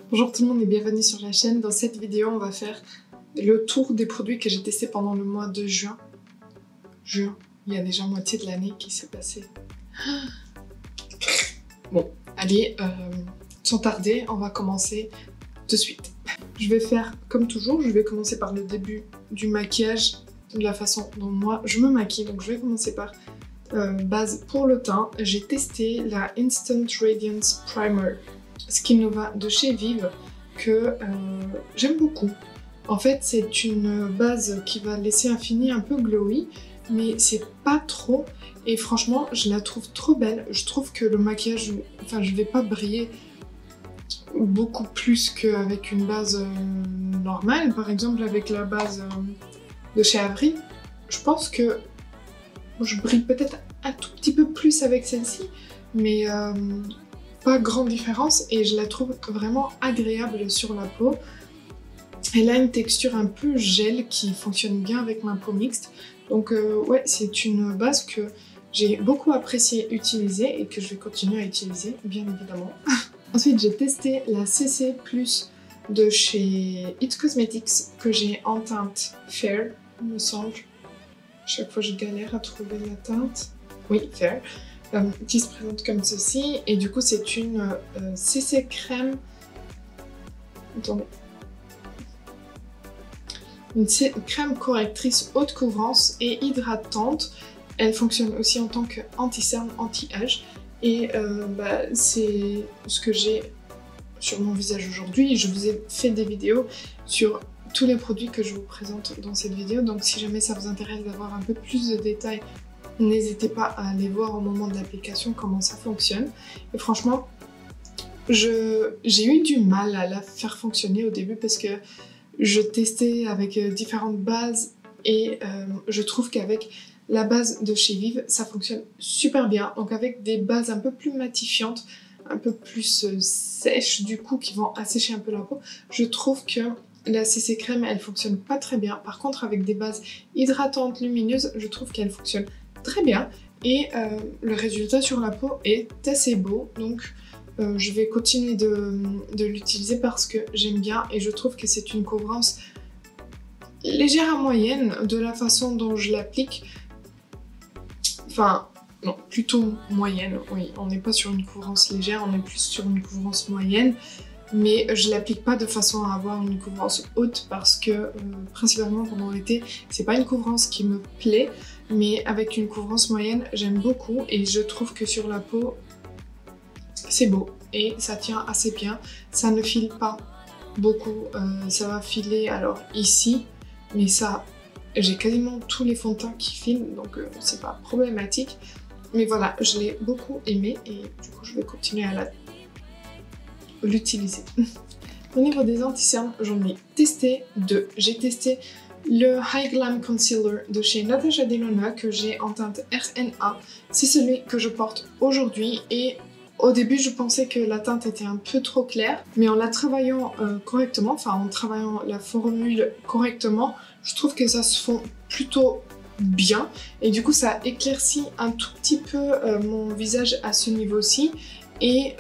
Bonjour tout le monde et bienvenue sur la chaîne. Dans cette vidéo, on va faire le tour des produits que j'ai testés pendant le mois de juin. Il y a déjà moitié de l'année qui s'est passée. Bon, allez, sans tarder, on va commencer de suite. Je vais faire comme toujours, je vais commencer par le début du maquillage, de la façon dont moi je me maquille. Donc je vais commencer par base pour le teint. J'ai testé la Instant Radiance Primer Skin Nova de chez Vive que j'aime beaucoup. En fait, c'est une base qui va laisser un fini un peu glowy, mais c'est pas trop. Et franchement, je la trouve trop belle. Je trouve que le maquillage, enfin, je vais pas briller beaucoup plus qu'avec une base normale. Par exemple, avec la base de chez Avril, je pense que je brille peut-être un tout petit peu plus avec celle-ci, mais pas grande différence et je la trouve vraiment agréable sur la peau. Elle a une texture un peu gel qui fonctionne bien avec ma peau mixte. Donc ouais, c'est une base que j'ai beaucoup apprécié utiliser et que je vais continuer à utiliser, bien évidemment. Ensuite, j'ai testé la CC Plus de chez It Cosmetics que j'ai en teinte Fair, il me semble. Chaque fois, je galère à trouver la teinte. Oui, Fair. Qui se présente comme ceci. Et du coup, c'est une CC crème. Attendez. Une crème correctrice haute couvrance et hydratante. Elle fonctionne aussi en tant qu'anti-cerne, anti-âge. Et c'est ce que j'ai sur mon visage aujourd'hui. Je vous ai fait des vidéos sur tous les produits que je vous présente dans cette vidéo. Donc si jamais ça vous intéresse d'avoir un peu plus de détails, n'hésitez pas à aller voir au moment de l'application comment ça fonctionne. Et franchement, j'ai eu du mal à la faire fonctionner au début parce que je testais avec différentes bases et je trouve qu'avec la base de chez Vive, ça fonctionne super bien. Donc avec des bases un peu plus matifiantes, un peu plus sèches du coup, qui vont assécher un peu la peau, je trouve que la CC crème, elle fonctionne pas très bien. Par contre, avec des bases hydratantes, lumineuses, je trouve qu'elle fonctionne très bien. Et le résultat sur la peau est assez beau. Donc je vais continuer de l'utiliser parce que j'aime bien et je trouve que c'est une couvrance légère à moyenne de la façon dont je l'applique. Enfin, non, plutôt moyenne, oui. On n'est pas sur une couvrance légère, on est plus sur une couvrance moyenne. Mais je l'applique pas de façon à avoir une couvrance haute parce que, principalement pendant l'été, c'est pas une couvrance qui me plaît. Mais avec une couvrance moyenne, j'aime beaucoup et je trouve que sur la peau, c'est beau et ça tient assez bien. Ça ne file pas beaucoup, ça va filer alors ici, mais ça, j'ai quasiment tous les fonds de teint qui filent, donc c'est pas problématique. Mais voilà, je l'ai beaucoup aimé et du coup je vais continuer à l'utiliser. Au niveau des anti-cernes, j'en ai testé deux. J'ai testé le High Glam Concealer de chez Natasha Denona que j'ai en teinte RNA. C'est celui que je porte aujourd'hui et au début je pensais que la teinte était un peu trop claire, mais en la travaillant correctement, enfin en travaillant la formule correctement, je trouve que ça se fond plutôt bien et du coup ça éclaircit un tout petit peu mon visage à ce niveau-ci et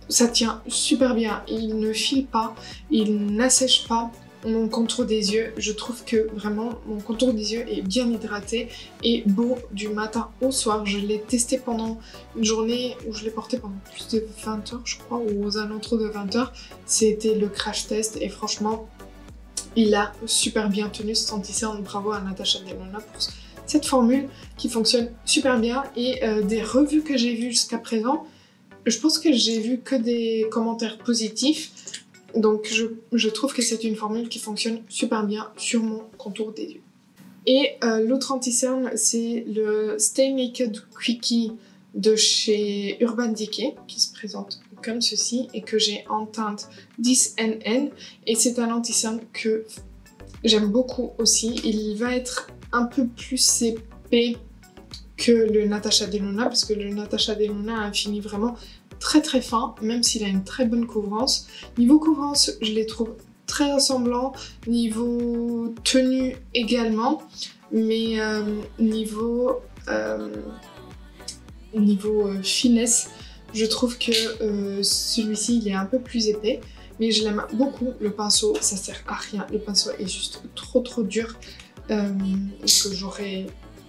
ça tient super bien, il ne file pas, il n'assèche pas mon contour des yeux. Je trouve que vraiment mon contour des yeux est bien hydraté et beau du matin au soir. Je l'ai testé pendant une journée où je l'ai porté pendant plus de 20 heures je crois, ou aux alentours de 20 heures. C'était le crash test et franchement il a super bien tenu cet anti-cerne. Bravo à Natasha Denona pour cette formule qui fonctionne super bien et des revues que j'ai vues jusqu'à présent, je pense que j'ai vu que des commentaires positifs, donc je trouve que c'est une formule qui fonctionne super bien sur mon contour des yeux. Et l'autre anti-cerne, c'est le Stay Naked Quickie de chez Urban Decay, qui se présente comme ceci et que j'ai en teinte 10NN. Et c'est un anti-cerne que j'aime beaucoup aussi. Il va être un peu plus épais que le Natasha Denona parce que le Natasha Denona a un fini vraiment très très fin, même s'il a une très bonne couvrance. Niveau couvrance, je les trouve très ressemblants, niveau tenue également, mais niveau finesse, Je trouve que celui-ci il est un peu plus épais, mais je l'aime beaucoup. Le pinceau, ça sert à rien. Le pinceau est juste trop dur, que j'aurais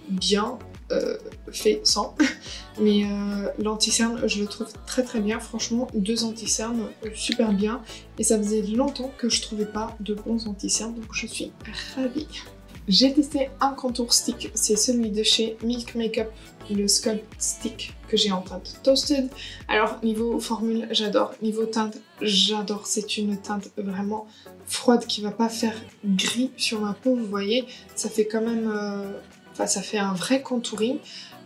bien fait sans. Mais l'anti-cerne, je le trouve très bien. Franchement, 2 anti-cernes super bien. Et ça faisait longtemps que je trouvais pas de bons anti-cernes, donc je suis ravie. J'ai testé un contour stick, c'est celui de chez Milk Makeup, le Sculpt Stick que j'ai en teinte Toasted. Alors niveau formule, j'adore. Niveau teinte, j'adore. C'est une teinte vraiment froide qui va pas faire gris sur ma peau, vous voyez. Ça fait quand même... ça fait un vrai contouring.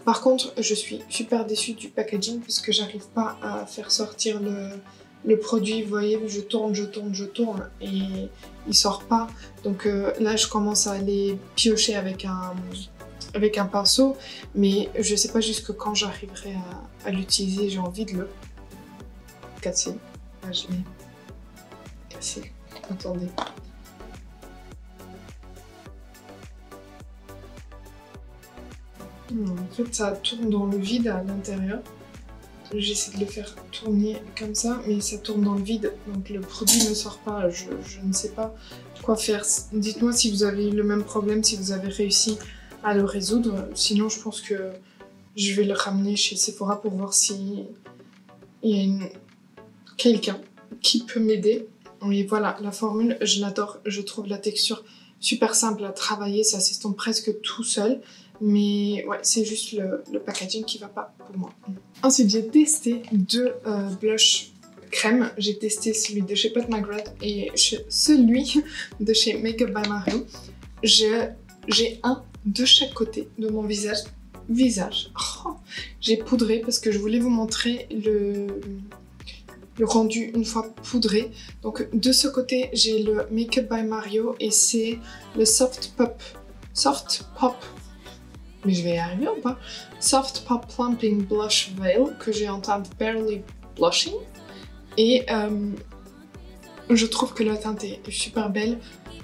Par contre, je suis super déçue du packaging parce que j'arrive pas à faire sortir le produit. Vous voyez, je tourne et il sort pas. Donc là, je commence à aller piocher avec un pinceau, mais je sais pas jusque quand j'arriverai à l'utiliser. J'ai envie de le casser. Là, je l'ai cassé. Attendez. En fait, ça tourne dans le vide à l'intérieur. J'essaie de le faire tourner comme ça, mais ça tourne dans le vide, donc le produit ne sort pas. Je ne sais pas quoi faire. Dites-moi si vous avez eu le même problème, si vous avez réussi à le résoudre. Sinon, je pense que je vais le ramener chez Sephora pour voir s'il y a quelqu'un qui peut m'aider. Et voilà, la formule, je l'adore. Je trouve la texture super simple à travailler, ça s'estompe presque tout seul. Mais ouais, c'est juste le packaging qui va pas pour moi. Ensuite, j'ai testé 2 blushs crème. J'ai testé celui de chez Pat McGrath et celui de chez Makeup by Mario. J'ai un de chaque côté de mon visage. Oh, j'ai poudré parce que je voulais vous montrer le rendu une fois poudré. Donc de ce côté, j'ai le Makeup by Mario et c'est le Soft Pop. Mais je vais y arriver ou pas? Soft Pop Plumping Blush Veil que j'ai en teinte Barely Blushing. Et je trouve que la teinte est super belle.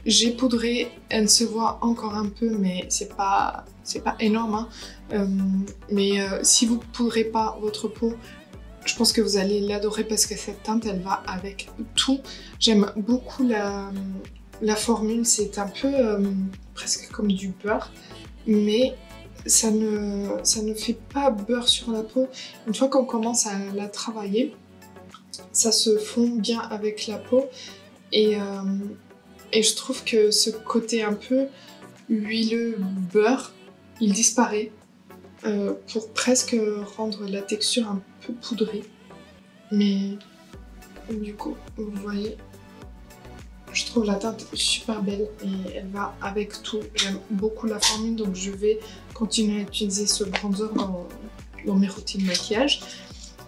J'ai poudré, elle se voit encore un peu, mais c'est pas énorme. Hein. Si vous poudrez pas votre peau, je pense que vous allez l'adorer parce que cette teinte, elle va avec tout. J'aime beaucoup la formule, c'est un peu presque comme du beurre, mais ça ne fait pas beurre sur la peau. Une fois qu'on commence à la travailler, ça se fond bien avec la peau et je trouve que ce côté un peu huileux beurre, il disparaît pour presque rendre la texture un peu poudrée. Mais du coup, vous voyez, je trouve la teinte super belle et elle va avec tout. J'aime beaucoup la formule, donc je vais continuer à utiliser ce bronzer dans mes routines de maquillage.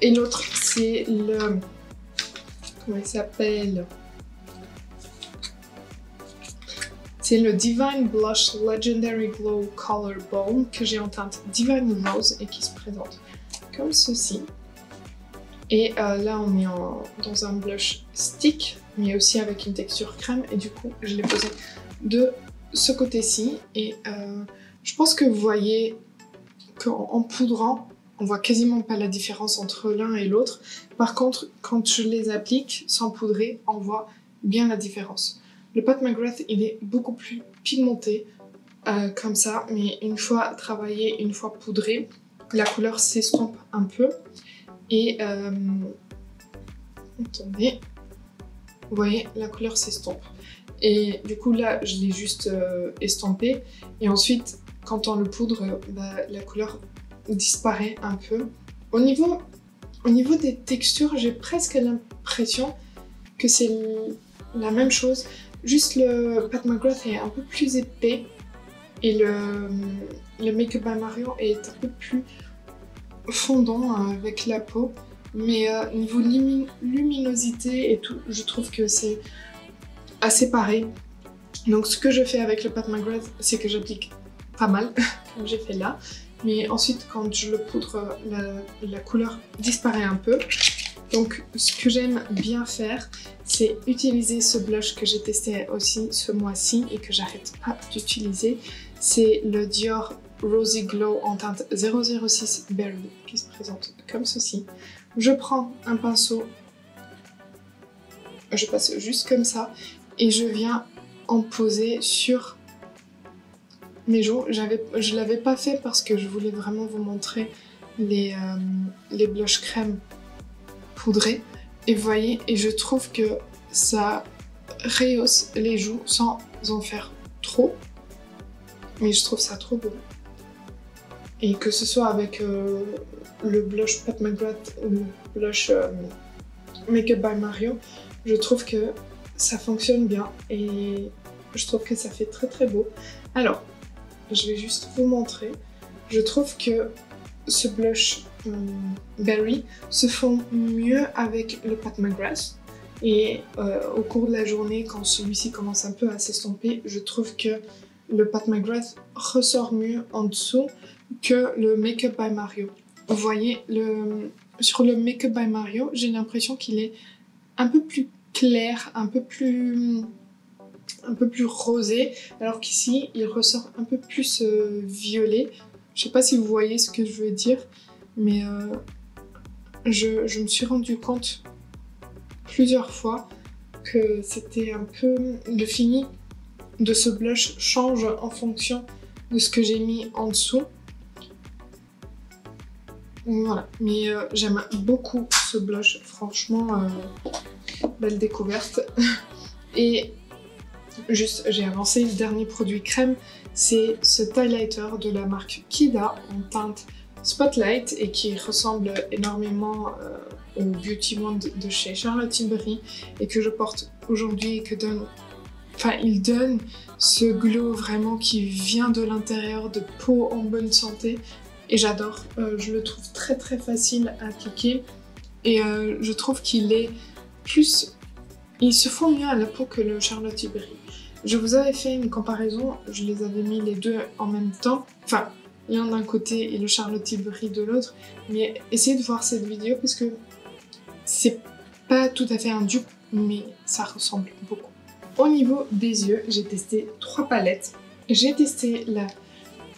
Et l'autre, c'est le... Comment il s'appelle? C'est le Divine Blush Legendary Glow Color Balm que j'ai en teinte Divine Rose et qui se présente comme ceci. Et là, on est dans un blush stick, mais aussi avec une texture crème. Et du coup, je l'ai posé de ce côté-ci. Et je pense que vous voyez qu'en poudrant, on voit quasiment pas la différence entre l'un et l'autre. Par contre, quand je les applique sans poudrer, on voit bien la différence. Le Pat McGrath, il est beaucoup plus pigmenté, comme ça. Mais une fois travaillé, une fois poudré, la couleur s'estompe un peu. Et attendez, vous voyez, la couleur s'estompe. Et du coup là, je l'ai juste estampé. Et ensuite, quand on le poudre, la couleur disparaît un peu. Au niveau des textures, j'ai presque l'impression que c'est la même chose. Juste le Pat McGrath est un peu plus épais. Et le Makeup by Mario est un peu plus fondant avec la peau, mais niveau luminosité et tout, je trouve que c'est assez pareil. Donc ce que je fais avec le Pat McGrath, c'est que j'applique pas mal, comme j'ai fait là, mais ensuite quand je le poudre, la couleur disparaît un peu. Donc ce que j'aime bien faire, c'est utiliser ce blush que j'ai testé aussi ce mois-ci et que j'arrête pas d'utiliser. C'est le Dior Rosy Glow en teinte 006 Berry qui se présente comme ceci. Je prends un pinceau, je passe juste comme ça et je viens en poser sur mes joues. Je l'avais pas fait parce que je voulais vraiment vous montrer les blushs crème poudrés. Et vous voyez, et je trouve que ça rehausse les joues sans en faire trop. Mais je trouve ça trop beau. Et que ce soit avec le blush Pat McGrath ou le blush Makeup by Mario, je trouve que ça fonctionne bien et je trouve que ça fait très très beau. Alors, je vais juste vous montrer. Je trouve que ce blush Berry se fond mieux avec le Pat McGrath. Et au cours de la journée, quand celui-ci commence un peu à s'estomper, je trouve que le Pat McGrath ressort mieux en dessous que le Makeup by Mario. Vous voyez, sur le Makeup by Mario, j'ai l'impression qu'il est un peu plus clair, un peu plus rosé, alors qu'ici, il ressort un peu plus violet. Je sais pas si vous voyez ce que je veux dire, mais je me suis rendu compte plusieurs fois que c'était un peu... Le fini de ce blush change en fonction de ce que j'ai mis en dessous. Voilà, mais j'aime beaucoup ce blush, franchement, belle découverte. Et juste, j'ai avancé, le dernier produit crème, c'est ce highlighter de la marque Kida en teinte Spotlight et qui ressemble énormément au Beauty Wand de chez Charlotte Tilbury et que je porte aujourd'hui et que il donne ce glow vraiment qui vient de l'intérieur, de peau en bonne santé. Et j'adore, je le trouve très très facile à appliquer et je trouve qu'il est plus... Il se fond mieux à la peau que le Charlotte Tilbury. Je vous avais fait une comparaison, je les avais mis les deux en même temps, enfin l'un d'un côté et le Charlotte Tilbury de l'autre, mais essayez de voir cette vidéo parce que c'est pas tout à fait un dupe, mais ça ressemble beaucoup. Au niveau des yeux, j'ai testé 3 palettes. J'ai testé la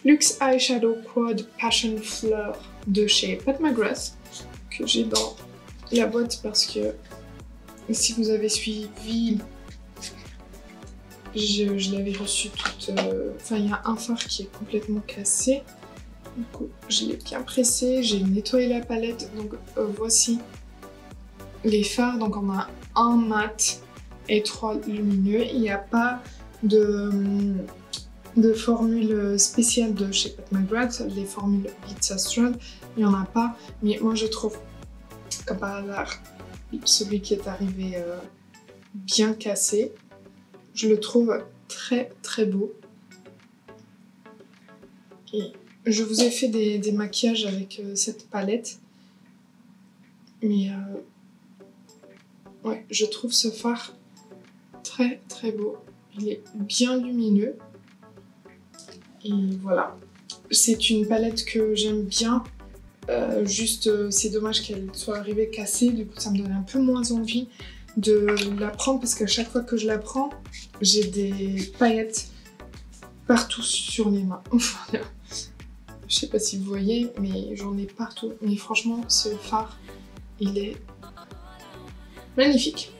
Luxe Eyeshadow Quad Passion Fleur de chez Pat McGrath, que j'ai dans la boîte parce que si vous avez suivi, je l'avais reçue toute... Enfin, il y a un fard qui est complètement cassé. Du coup, je l'ai bien pressé, j'ai nettoyé la palette. Donc, voici les fards. Donc, on a un mat et 3 lumineux. Il n'y a pas de formule spéciale de chez Pat McGrath. Les formules Glitz Astral, il n'y en a pas. Mais moi, je trouve, comme par hasard, celui qui est arrivé bien cassé. Je le trouve très très beau. Et je vous ai fait des maquillages avec cette palette. Mais ouais, je trouve ce fard très très beau. Il est bien lumineux. Et voilà. C'est une palette que j'aime bien. Juste, c'est dommage qu'elle soit arrivée cassée. Du coup, ça me donne un peu moins envie de la prendre parce qu'à chaque fois que je la prends, j'ai des paillettes partout sur les mains. Voilà. Je sais pas si vous voyez, mais j'en ai partout. Mais franchement, ce fard, il est magnifique.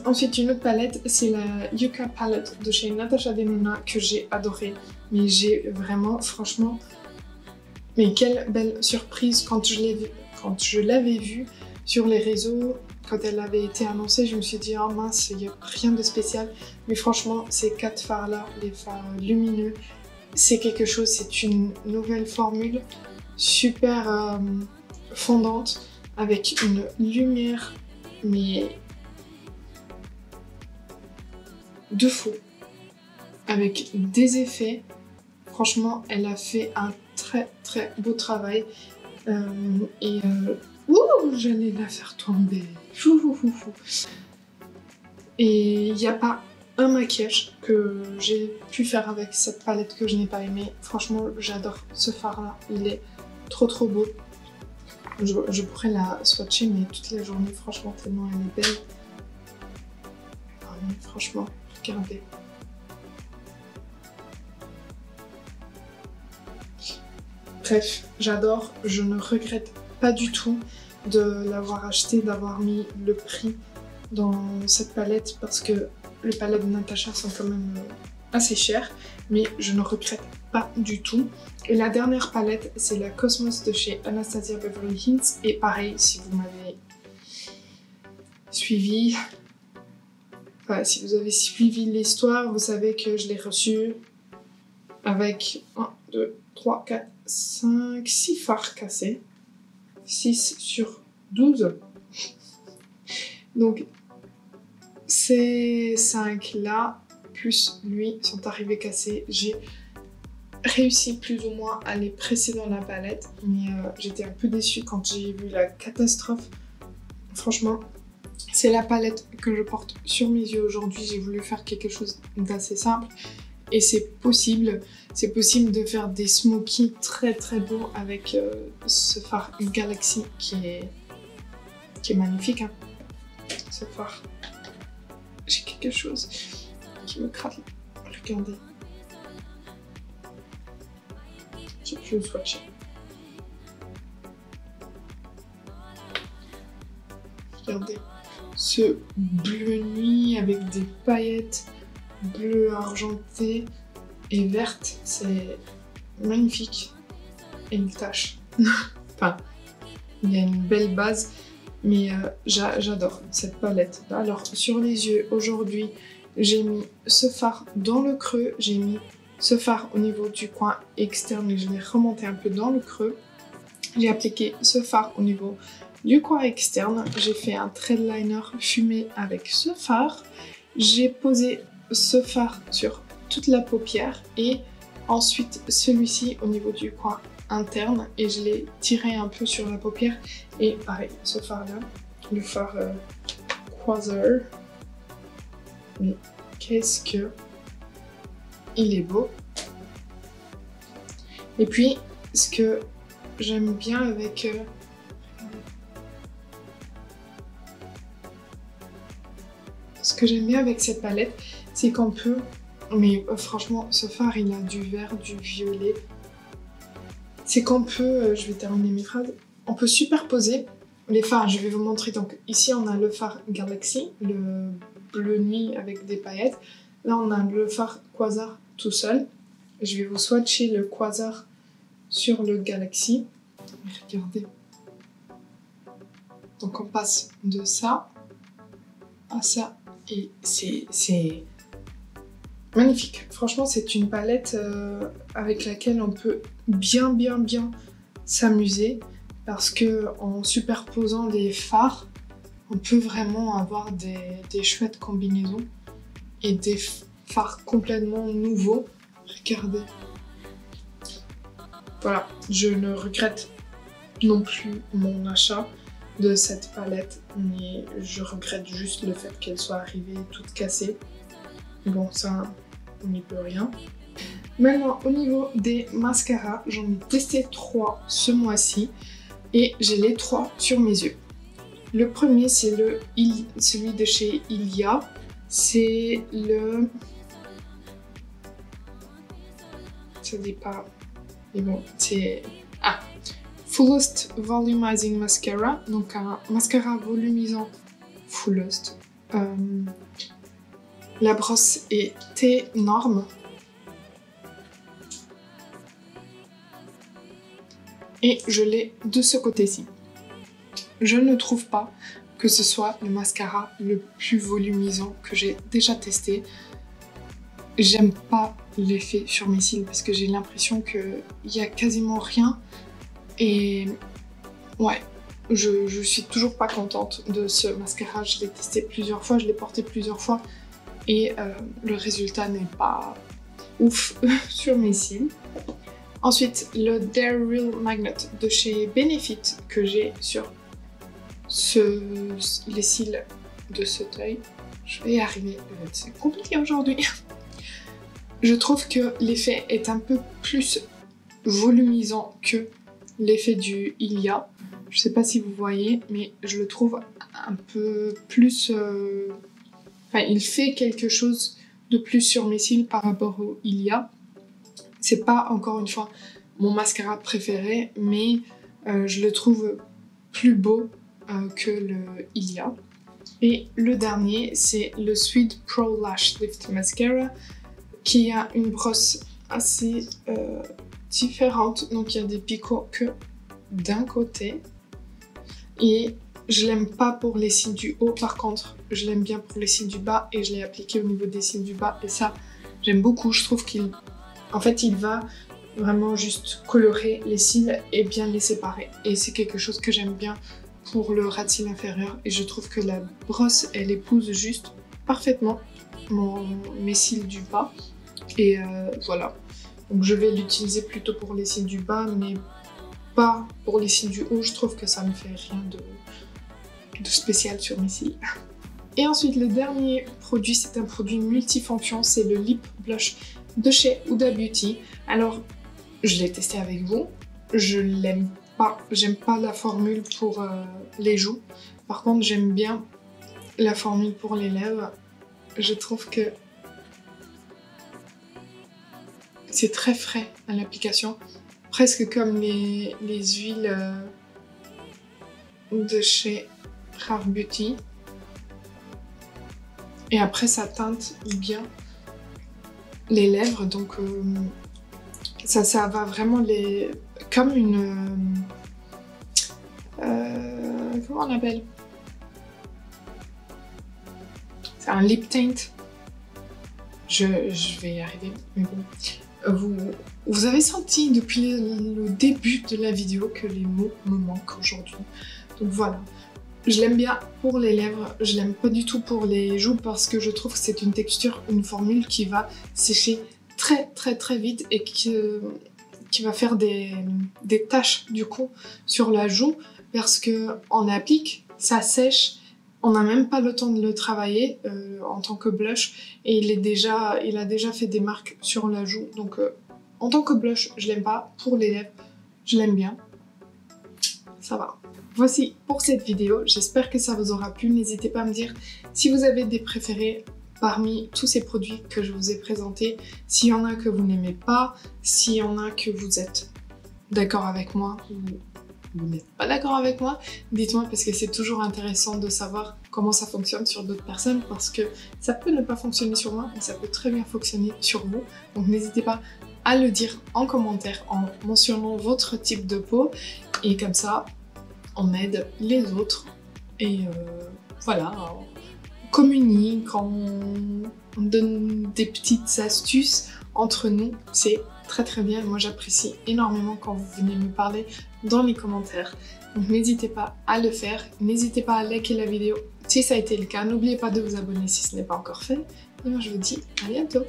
Ensuite, une autre palette, c'est la Yucca Palette de chez Natasha Denona que j'ai adorée. Mais j'ai vraiment, franchement, mais quelle belle surprise quand je l'avais vue sur les réseaux. Quand elle avait été annoncée, je me suis dit « Oh mince, il n'y a rien de spécial ». Mais franchement, ces 4 fards-là, les fards lumineux, c'est quelque chose, c'est une nouvelle formule super fondante, avec une lumière, mais de fou, avec des effets. Franchement, elle a fait un très très beau travail. J'allais la faire tomber. Et il n'y a pas un maquillage que j'ai pu faire avec cette palette que je n'ai pas aimé. Franchement, j'adore ce fard là. Il est trop trop beau. Je pourrais la swatcher mais toute la journée, franchement, tellement elle est belle. Ah, mais franchement, regardez. Bref, j'adore, je ne regrette pas du tout. de l'avoir acheté, d'avoir mis le prix dans cette palette parce que les palettes de Natasha sont quand même assez chères, mais je ne regrette pas du tout. Et la dernière palette, c'est la Cosmos de chez Anastasia Beverly Hills. Et pareil, si vous m'avez suivi, si vous avez suivi l'histoire, vous savez que je l'ai reçue avec 1, 2, 3, 4, 5, 6 fards cassés. 6 sur 12. Donc, ces 5 là, plus lui, sont arrivés cassés. J'ai réussi plus ou moins à les presser dans la palette, mais j'étais un peu déçue quand j'ai vu la catastrophe. Franchement, c'est la palette que je porte sur mes yeux aujourd'hui. J'ai voulu faire quelque chose d'assez simple et c'est possible. C'est possible de faire des smokies très très beaux avec ce fard Galaxy qui est magnifique. Hein. Ce fard. J'ai quelque chose qui me gratte. Regardez. Je vais le swatcher. Regardez. Ce bleu nuit avec des paillettes bleu argenté et verte, c'est magnifique. Et une tache. Enfin, il y a une belle base, mais j'adore cette palette. Alors, sur les yeux, aujourd'hui, j'ai mis ce fard dans le creux, j'ai mis ce fard au niveau du coin externe et je l'ai remonté un peu dans le creux. J'ai appliqué ce fard au niveau du coin externe. J'ai fait un threadliner fumé avec ce fard. J'ai posé ce fard sur toute la paupière et ensuite celui-ci au niveau du coin interne et je l'ai tiré un peu sur la paupière. Et pareil, ce fard là, le fard Quasar. Mais qu'est-ce que il est beau. Et puis, ce que j'aime bien avec cette palette, c'est qu'on peut... Mais franchement, ce fard, il a du vert, du violet. C'est qu'on peut... je vais terminer mes phrases. On peut superposer les fards. Je vais vous montrer. Donc, ici, on a le fard Galaxy, le bleu nuit avec des paillettes. Là, on a le fard Quasar tout seul. Je vais vous swatcher le Quasar sur le Galaxy. Regardez. Donc, on passe de ça à ça. Et c'est magnifique. Franchement, c'est une palette avec laquelle on peut bien s'amuser parce que en superposant les fards, on peut vraiment avoir des chouettes combinaisons et des fards complètement nouveaux. Regardez. Voilà, je ne regrette non plus mon achat de cette palette, mais je regrette juste le fait qu'elle soit arrivée toute cassée. Bon, ça, on n'y peut rien. Maintenant, au niveau des mascaras, j'en ai testé 3 ce mois-ci et j'ai les 3 sur mes yeux. Le premier, c'est celui de chez Ilia. C'est le... Ça dit pas... Mais bon, c'est... Ah, Fullest Volumizing Mascara. Donc un mascara volumisant Fullest. La brosse est énorme. Et je l'ai de ce côté-ci. Je ne trouve pas que ce soit le mascara le plus volumisant que j'ai déjà testé. J'aime pas l'effet sur mes cils parce que j'ai l'impression qu'il y a quasiment rien. Et ouais, je suis toujours pas contente de ce mascara. Je l'ai testé plusieurs fois, je l'ai porté plusieurs fois. Et le résultat n'est pas ouf sur mes cils. Ensuite, le Dare Real Magnet de chez Benefit que j'ai sur les cils de cet œil. Je vais y arriver, c'est compliqué aujourd'hui. Je trouve que l'effet est un peu plus volumisant que l'effet du Ilia. Je sais pas si vous voyez, mais je le trouve un peu plus... Enfin, il fait quelque chose de plus sur mes cils par rapport au Ilia. C'est pas, encore une fois, mon mascara préféré, mais je le trouve plus beau que le Ilia. Et le dernier, c'est le Sweet Pro Lash Lift Mascara, qui a une brosse assez différente. Donc il y a des picots que d'un côté. Et je l'aime pas pour les cils du haut, par contre, je l'aime bien pour les cils du bas et je l'ai appliqué au niveau des cils du bas. Et ça, j'aime beaucoup. Je trouve qu'il va vraiment juste colorer les cils et bien les séparer. Et c'est quelque chose que j'aime bien pour le ras de cils inférieur. Et je trouve que la brosse, elle épouse juste parfaitement mes cils du bas. Et voilà. Donc je vais l'utiliser plutôt pour les cils du bas, mais pas pour les cils du haut. Je trouve que ça ne fait rien de spécial sur mes cils. Et ensuite, le dernier produit, c'est un produit multifonction. C'est le Lip Blush de chez Huda Beauty. Alors, je l'ai testé avec vous. Je l'aime pas. J'aime pas la formule pour les joues. Par contre, j'aime bien la formule pour les lèvres. Je trouve que c'est très frais à l'application. Presque comme les huiles de chez Rare Beauty. Et après, ça teinte bien les lèvres. Donc, ça va vraiment comme une... comment on appelle? C'est un lip tint. Je vais y arriver, mais bon. Vous avez senti depuis le début de la vidéo que les mots me manquent aujourd'hui. Donc voilà. Je l'aime bien pour les lèvres, je l'aime pas du tout pour les joues parce que je trouve que c'est une texture, une formule qui va sécher très très très vite et qui va faire des taches du coup sur la joue parce que on applique, ça sèche, on n'a même pas le temps de le travailler en tant que blush et il a déjà fait des marques sur la joue. Donc en tant que blush, je l'aime pas. Pour les lèvres, je l'aime bien. Ça va. Voici pour cette vidéo, j'espère que ça vous aura plu. N'hésitez pas à me dire si vous avez des préférés parmi tous ces produits que je vous ai présentés. S'il y en a que vous n'aimez pas, s'il y en a que vous êtes d'accord avec moi ou vous n'êtes pas d'accord avec moi, dites-moi parce que c'est toujours intéressant de savoir comment ça fonctionne sur d'autres personnes parce que ça peut ne pas fonctionner sur moi, mais ça peut très bien fonctionner sur vous. Donc n'hésitez pas à le dire en commentaire en mentionnant votre type de peau et comme ça, on aide les autres et voilà, on communique, on donne des petites astuces entre nous, c'est très très bien. Moi j'apprécie énormément quand vous venez me parler dans les commentaires, donc n'hésitez pas à le faire, n'hésitez pas à liker la vidéo si ça a été le cas, n'oubliez pas de vous abonner si ce n'est pas encore fait, et moi je vous dis à bientôt.